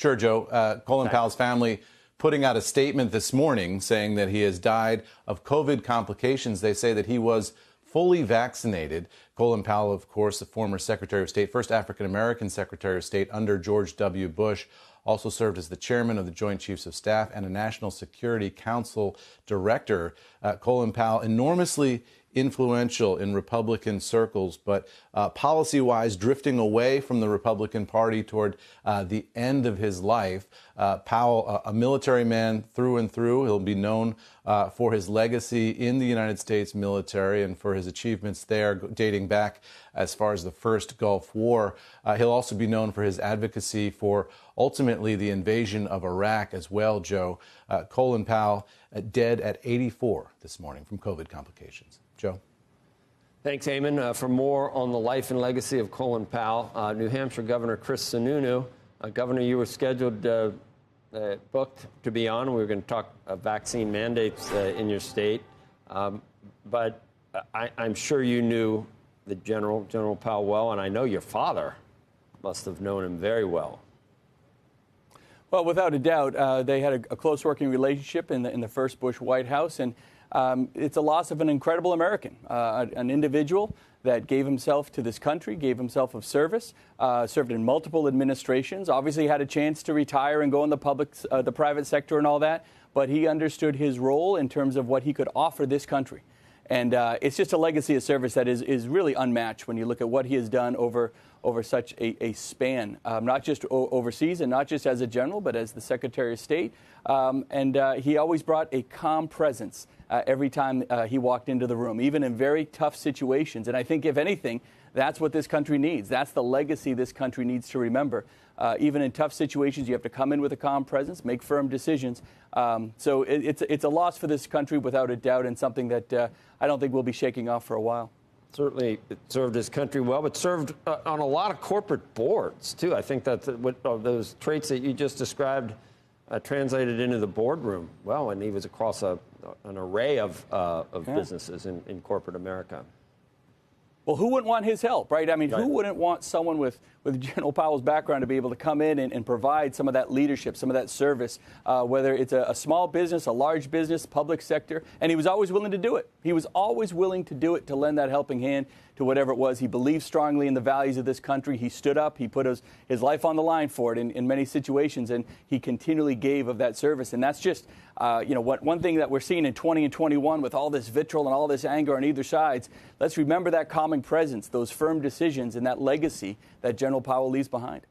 Sure, Joe. Colin Powell's family putting out a statement this morning saying that he has died of COVID complications. They say that he was fully vaccinated. Colin Powell, of course, the former Secretary of State, first African-American Secretary of State under George W. Bush, also served as the chairman of the Joint Chiefs of Staff and a National Security Council director. Colin Powell, enormously influential in Republican circles, but policy-wise drifting away from the Republican Party toward the end of his life. Powell, a military man through and through. He'll be known for his legacy in the United States military and for his achievements there dating back as far as the first Gulf War. He'll also be known for his advocacy for ultimately the invasion of Iraq as well, Joe. Colin Powell dead at 84 this morning from COVID complications. Joe. Thanks, Eamon. For more on the life and legacy of Colin Powell, New Hampshire Governor Chris Sununu, Governor, you were scheduled, booked to be on. We were going to talk vaccine mandates in your state. But I'm sure you knew the General Powell well, and I know your father must have known him very well. Well, without a doubt, they had a close working relationship in the first Bush White House, and it's a loss of an incredible American, an individual that gave himself to this country, gave himself of service, served in multiple administrations, obviously had a chance to retire and go in the private sector and all that, but he understood his role in terms of what he could offer this country. And it's just a legacy of service that is really unmatched when you look at what he has done over such a span, not just overseas and not just as a general, but as the Secretary of State. And he always brought a calm presence every time he walked into the room, even in very tough situations. And I think, if anything, that's what this country needs. That's the legacy this country needs to remember. Even in tough situations, you have to come in with a calm presence, make firm decisions. So it's a loss for this country without a doubt, and something that I don't think we'll be shaking off for a while. Certainly it served his country well, but served on a lot of corporate boards, too. I think that those traits that you just described translated into the boardroom well, and he was across an array of businesses in corporate America. Well, who wouldn't want his help, right? I mean, who wouldn't want someone with General Powell's background to be able to come in and provide some of that leadership, some of that service, whether it's a small business, a large business, public sector. And he was always willing to do it. He was always willing to do it, to lend that helping hand to whatever it was. He believed strongly in the values of this country. He stood up. He put his life on the line for it in many situations, and he continually gave of that service. And that's just, one thing that we're seeing in 20 and 21 with all this vitriol and all this anger on either sides. Let's remember that calming presence, those firm decisions, and that legacy that General Powell leaves behind.